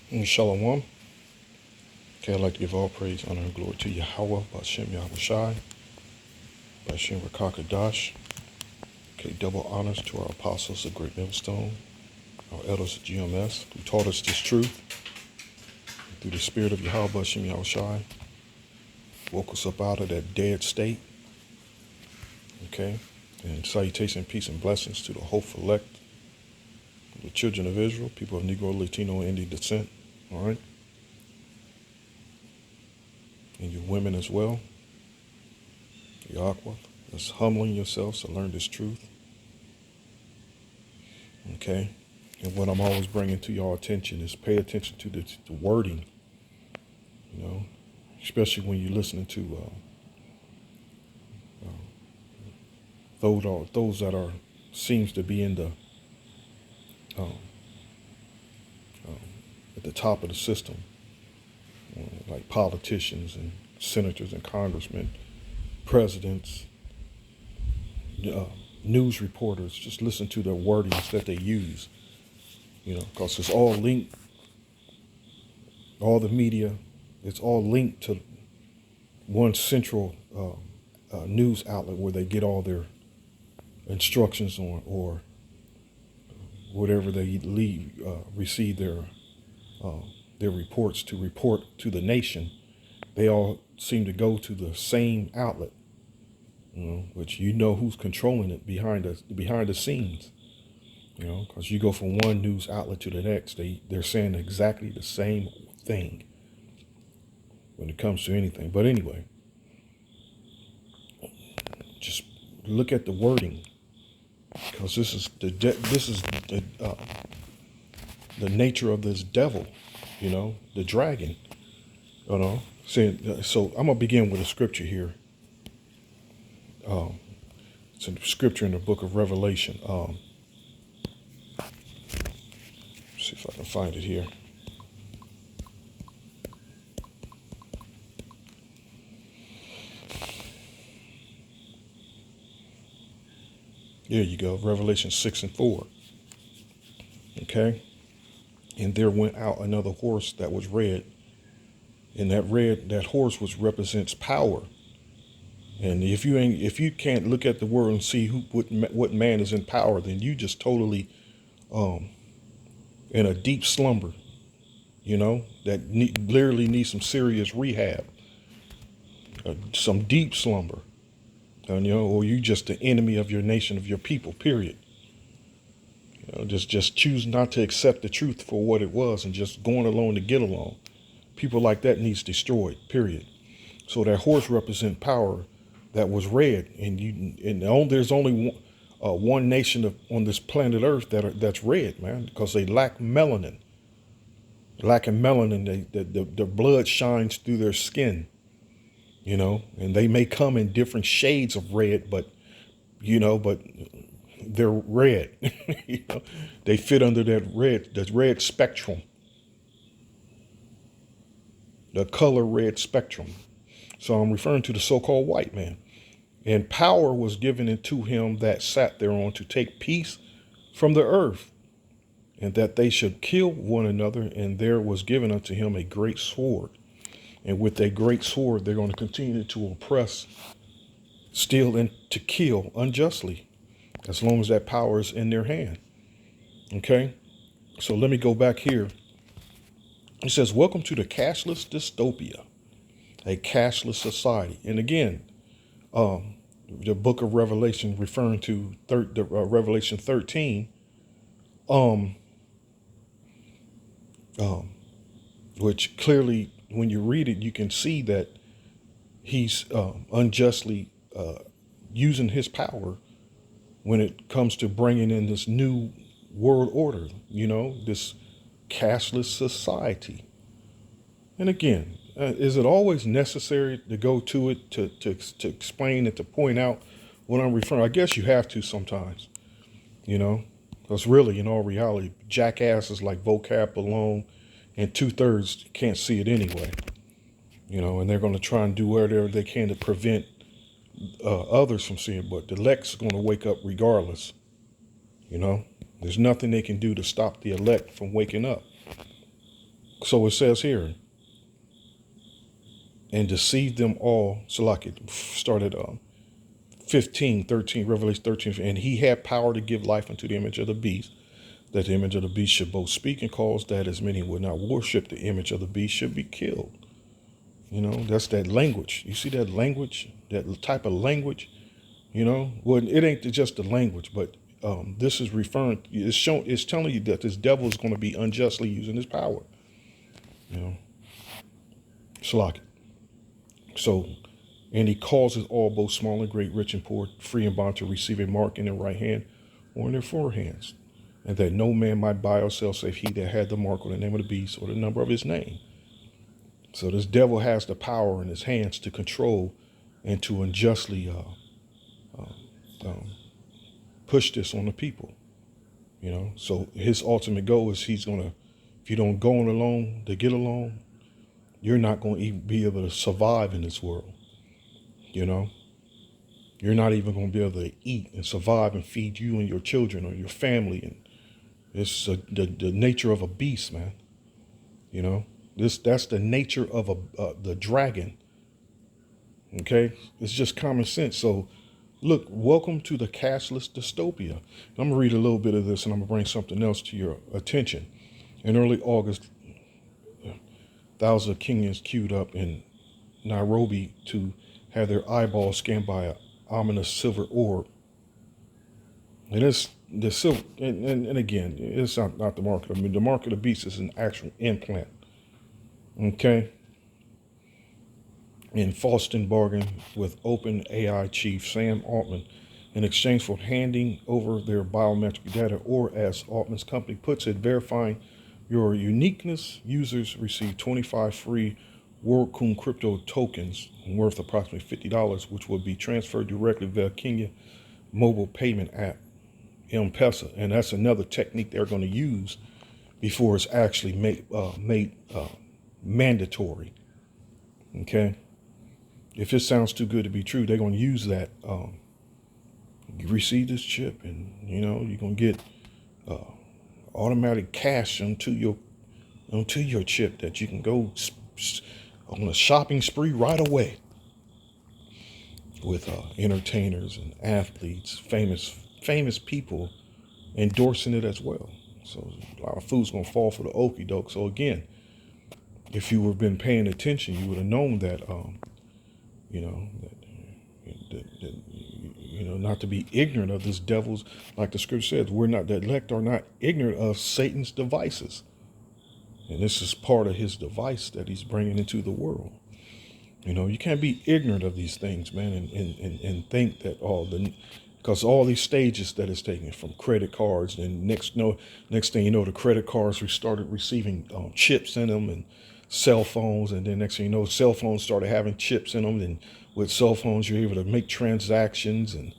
Shalom. Okay, I'd like to give all praise, honor, and glory to Yahweh, Bashem Yahushai, Bashem Rakakadash. Okay, double honors to our apostles of Great Millstone, our elders of GMS, who taught us this truth through the spirit of Yahweh, Bashem Yahushai, woke us up out of that dead state. Okay, and salutation, peace, and blessings to the hopeful elect, the children of Israel, people of Negro, Latino, and Indian descent. All right, and you women as well. Yahweh, that's humbling yourselves to learn this truth. Okay, and what I'm always bringing to y'all attention is pay attention to the wording, especially when you're listening to those that are seems to be in the um, at the top of the system, like politicians and senators and congressmen, presidents, news reporters. Just listen to the wordings that they use, because it's all linked. All the media, it's all linked to one central news outlet where they get all their instructions on, or whatever they receive their reports to report to the nation. They all seem to go to the same outlet, which who's controlling it behind the scenes, because you go from one news outlet to the next, they're saying exactly the same thing when it comes to anything. But anyway, just look at the wording, because this is the nature of this devil, the dragon, So I'm gonna begin with a scripture here. It's a scripture in the book of Revelation. See if I can find it here. There you go, Revelation 6:4. Okay, and there went out another horse that was red, and that horse represents power. And if you can't look at the word and see what man is in power, then you just totally in a deep slumber, that literally needs some serious rehab, some deep slumber, or you just the enemy of your nation, of your people, period. Just choose not to accept the truth for what it was and just going along to get along. People like that needs destroyed, period. So that horse represents power that was red, and there's only one nation on this planet Earth that's red, man, because they lack melanin. Lacking melanin, the blood shines through their skin, and they may come in different shades of red, but they're red. They fit under the red spectrum, the color red spectrum. So I'm referring to the so-called white man. And power was given into him that sat thereon to take peace from the earth, and that they should kill one another. And there was given unto him a great sword. And with a great sword, they're going to continue to oppress, steal, and to kill unjustly, as long as that power is in their hand. Okay? So let me go back here. It says, welcome to the cashless dystopia, a cashless society. And again, the book of Revelation, referring to Revelation 13, which clearly, when you read it, you can see that he's unjustly using his power when it comes to bringing in this new world order, this cashless society. And again, is it always necessary to go to it to explain it, to point out what I'm referring? I guess you have to sometimes, because really, in all reality, jackasses like vocab belong, and 2/3 can't see it anyway, and they're going to try and do whatever they can to prevent others from seeing it. But the elect's going to wake up regardless. There's nothing they can do to stop the elect from waking up. So it says here, and deceived them all. So like it started 15, 13, Revelation 13. And he had power to give life unto the image of the beast, that the image of the beast should both speak and cause that as many would not worship the image of the beast should be killed. You know, that's that language. You see that language, that type of language, you know? Well, it ain't just the language, but this is referring, it's telling you that this devil is going to be unjustly using his power. You know, Shalak. So, and he causes all, both small and great, rich and poor, free and bond, to receive a mark in their right hand or in their forehands, and that no man might buy or sell save he that had the mark or the name of the beast or the number of his name. So this devil has the power in his hands to control and to unjustly push this on the people. You know, so his ultimate goal is he's gonna, if you don't go on along to get along, you're not going to even be able to survive in this world. You know, you're not even going to be able to eat and survive and feed you and your children or your family. And it's the nature of a beast, man. You know, that's the nature of the dragon. Okay, it's just common sense. So, look, welcome to the cashless dystopia. I'm gonna read a little bit of this, and I'm gonna bring something else to your attention. In early August, thousands of Kenyans queued up in Nairobi to have their eyeballs scanned by an ominous silver orb. And it's the silver, and again, it's not the mark. I mean, the mark of the beast is an actual implant. Okay. And Foston bargained with OpenAI chief Sam Altman in exchange for handing over their biometric data, or as Altman's company puts it, verifying your uniqueness. Users receive 25 free WorldCoin crypto tokens worth approximately $50, which will be transferred directly via Kenya mobile payment app, M-Pesa. And that's another technique they're going to use before it's actually made mandatory. Okay. If it sounds too good to be true, they're going to use that. You receive this chip, and you know you're going to get automatic cash onto your chip that you can go on a shopping spree right away with entertainers and athletes, famous people endorsing it as well. So a lot of food's going to fall for the okie doke. So again, if you have been paying attention, you would have known that. You know, you know, not to be ignorant of this devil's, like the scripture says, we're not, the elect are not ignorant of Satan's devices. And this is part of his device that he's bringing into the world. You know, you can't be ignorant of these things, man, and think that because all these stages that it's taking, from credit cards, and next thing you know, the credit cards started receiving chips in them, and cell phones, and then next thing you know, cell phones started having chips in them, and with cell phones you're able to make transactions and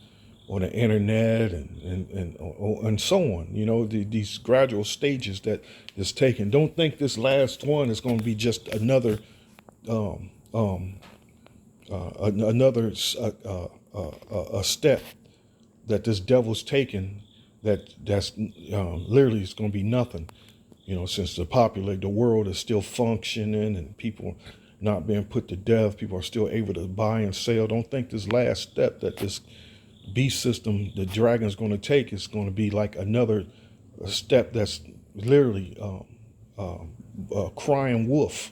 on the internet and so on. You know, these gradual stages that is taken. Don't think this last one is going to be just another a step that this devil's taken, that's literally is going to be nothing. You know, since the world is still functioning and people not being put to death, people are still able to buy and sell. Don't think this last step that this beast system, the dragon's going to take, is going to be like another step that's literally crying wolf.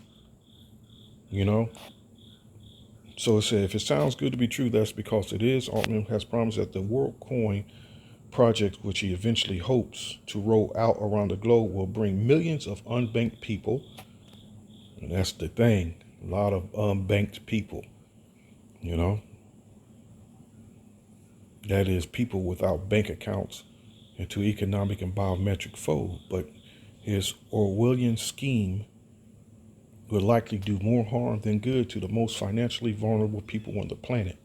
You know? So it said, if it sounds good to be true, that's because it is. Altman has promised that the WorldCoin project, which he eventually hopes to roll out around the globe, will bring millions of unbanked people. And that's the thing, a lot of unbanked people, you know, that is people without bank accounts, into economic and biometric fold. But his Orwellian scheme would likely do more harm than good to the most financially vulnerable people on the planet.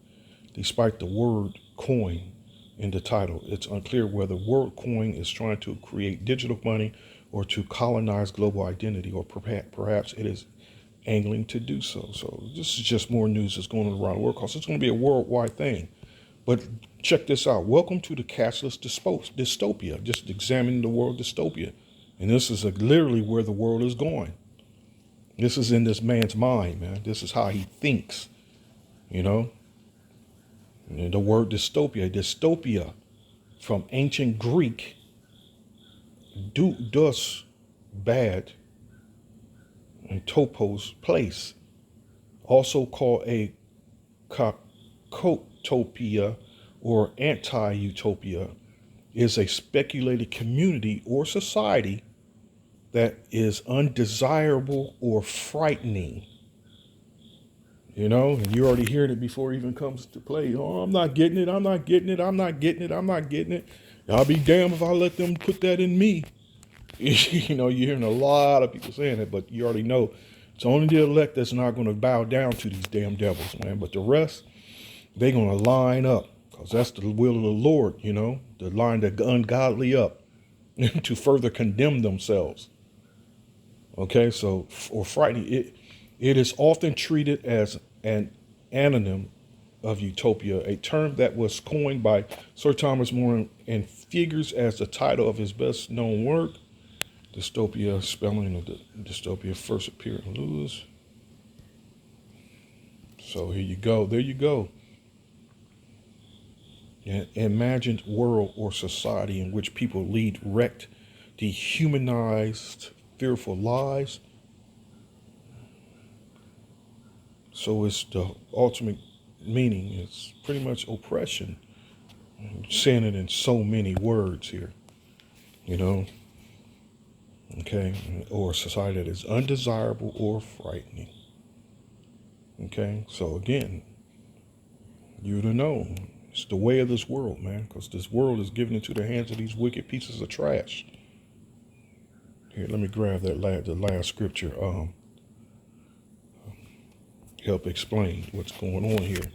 Despite the word coin in the title, it's unclear whether WorldCoin is trying to create digital money or to colonize global identity, or perhaps it is angling to do so. So this is just more news that's going on around the world, because it's going to be a worldwide thing. But check this out. Welcome to the cashless dystopia. Just examining the world dystopia. And this is literally where the world is going. This is in this man's mind, man. This is how he thinks, you know. And the word dystopia from ancient Greek, dus, bad, and topos, place, also called a kakotopia or anti-utopia, is a speculated community or society that is undesirable or frightening. You know, and you already hearing it before it even comes to play. Oh, I'm not getting it. I'm not getting it. I'm not getting it. I'm not getting it. I'll be damned if I let them put that in me. You know, you're hearing a lot of people saying it, but you already know it's only the elect that's not going to bow down to these damn devils, man. But the rest, they're going to line up because that's the will of the Lord, you know, to line the ungodly up to further condemn themselves. Okay, so, or frightening, it is often treated as an anonym of utopia, a term that was coined by Sir Thomas More and figures as the title of his best known work, Dystopia, spelling of the dystopia first appeared in Lewis. So here you go. There you go. An imagined world or society in which people lead wrecked, dehumanized, fearful lives. So it's the ultimate meaning. It's pretty much oppression. I'm saying it in so many words here, you know. Okay, or a society that is undesirable or frightening. Okay, so again, you to know, it's the way of this world, man, because this world is given into the hands of these wicked pieces of trash. Here, let me grab the last scripture. Help explain what's going on here.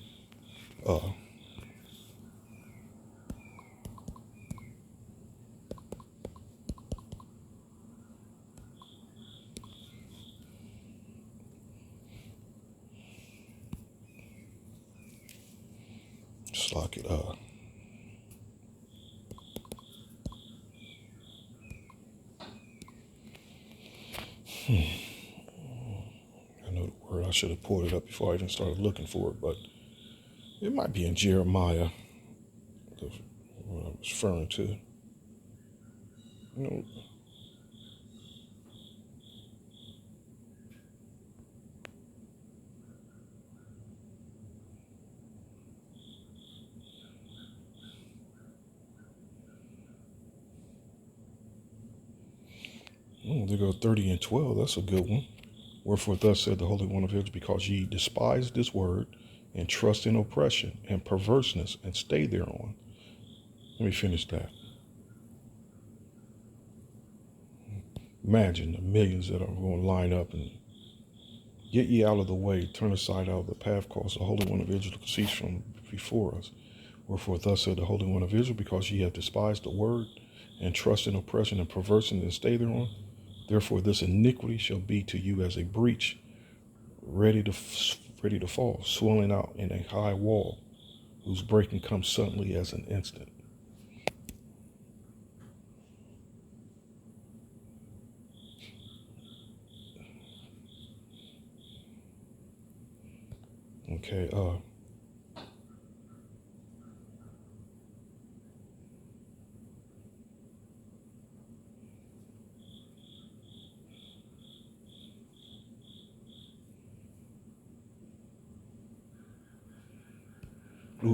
Just lock it up. I know the word. I should have pulled it up before I even started looking for it, but it might be in Jeremiah. What I was referring to. You know, they go 30 and 12. That's a good one. Wherefore thus said the Holy One of Israel, because ye despise this word and trust in oppression and perverseness and stay thereon. Let me finish that. Imagine the millions that are going to line up and get ye out of the way, turn aside out of the path, cause the Holy One of Israel to cease from before us. Wherefore thus said the Holy One of Israel, because ye have despised the word and trust in oppression and perverseness and stay thereon. Therefore this iniquity shall be to you as a breach, ready to fall, swelling out in a high wall, whose breaking comes suddenly as an instant. Okay,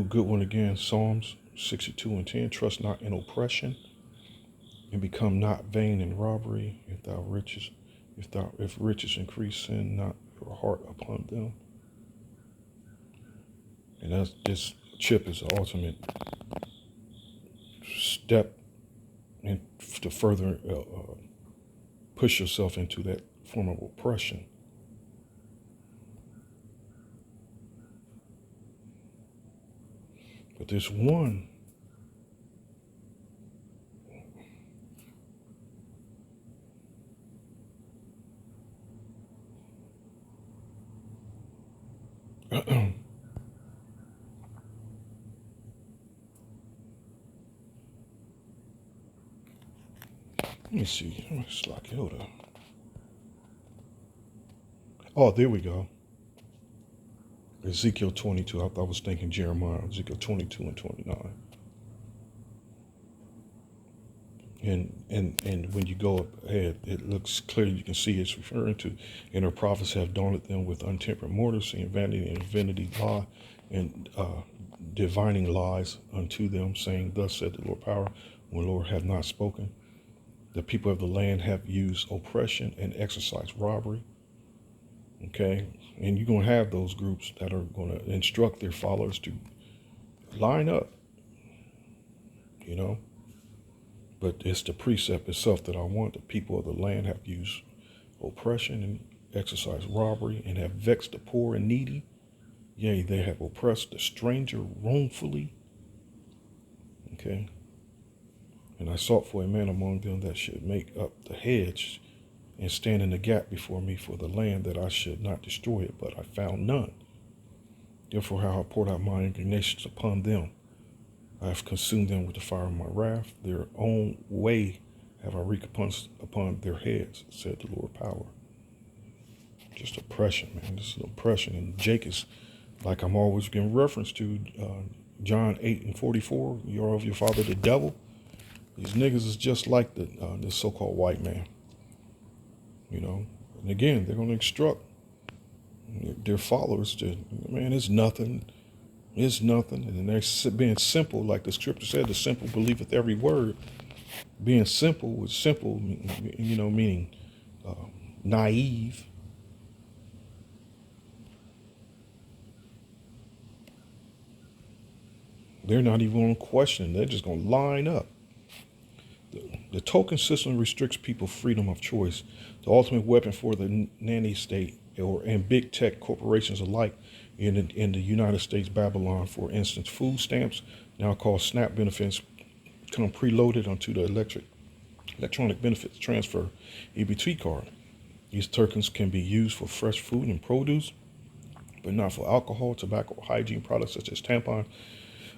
good one again. Psalms 62 and 10. Trust not in oppression, and become not vain in robbery. If riches increase, sin not your heart upon them. And that's this chip is the ultimate step in to further push yourself into that form of oppression. But there's one let me see. Hold on. Oh, there we go. Ezekiel 22. I was thinking Jeremiah. Ezekiel 22 and 29. And when you go up ahead, it looks clear. You can see it's referring to, and her prophets have daunted them with untempered mortars, saying vanity and vanity lie, and divining lies unto them, saying, "Thus said the Lord power, when the Lord hath not spoken." The people of the land have used oppression and exercised robbery. Okay, and you're gonna have those groups that are gonna instruct their followers to line up. You know. But it's the precept itself that I want. The people of the land have used oppression and exercised robbery, and have vexed the poor and needy. Yea, they have oppressed the stranger wrongfully. Okay. And I sought for a man among them that should make up the hedge and stand in the gap before me for the land, that I should not destroy it, but I found none. Therefore have I poured out my indignations upon them. I have consumed them with the fire of my wrath. Their own way have I recompensed upon their heads, said the Lord power. Just oppression, man. This is oppression. And Jake is, like I'm always giving reference to, John 8 and 44, you're of your father the devil. These niggas is just like this so-called white man. You know, and again, they're going to instruct their followers to, man, it's nothing. It's nothing. And they're being simple, like the scripture said, the simple believeth every word. Being simple was simple, you know, meaning naive. They're not even going to question. They're just going to line up. The token system restricts people's freedom of choice. The ultimate weapon for the nanny state and big tech corporations alike in the United States, Babylon, for instance, food stamps, now called SNAP benefits, come preloaded onto the electronic benefits transfer EBT card. These tokens can be used for fresh food and produce, but not for alcohol, tobacco, hygiene products such as tampons,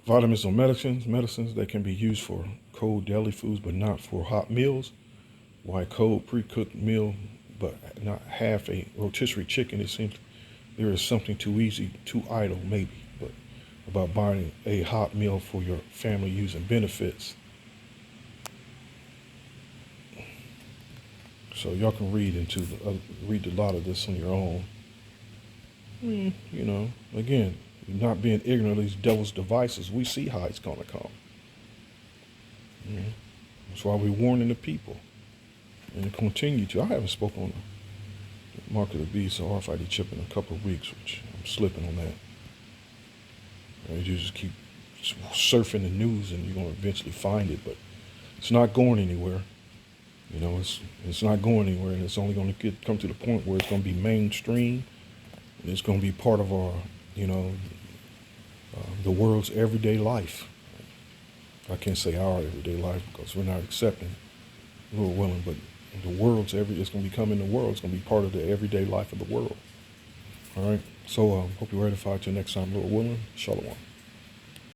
vitamins or medicines that can be used for cold deli foods, but not for hot meals. Why cold pre-cooked meal, but not half a rotisserie chicken? It seems there is something too easy, too idle, maybe, but about buying a hot meal for your family using benefits. So y'all can read a lot of this on your own. You know, again, not being ignorant of these devil's devices, we see how it's going to come. That's why we're warning the people and continue to. I haven't spoken on the mark of the beast or RFID chip in a couple of weeks, which I'm slipping on that. You just keep surfing the news and you're going to eventually find it, but it's not going anywhere. You know, it's not going anywhere, and it's only going to come to the point where it's going to be mainstream, and it's going to be part of our, you know, the world's everyday life. I can't say our everyday life because we're not accepting, Lord willing, but the world's it's going to become in the world. It's going to be part of the everyday life of the world. All right. So hope you're edified till next time, Lord willing. Shalom.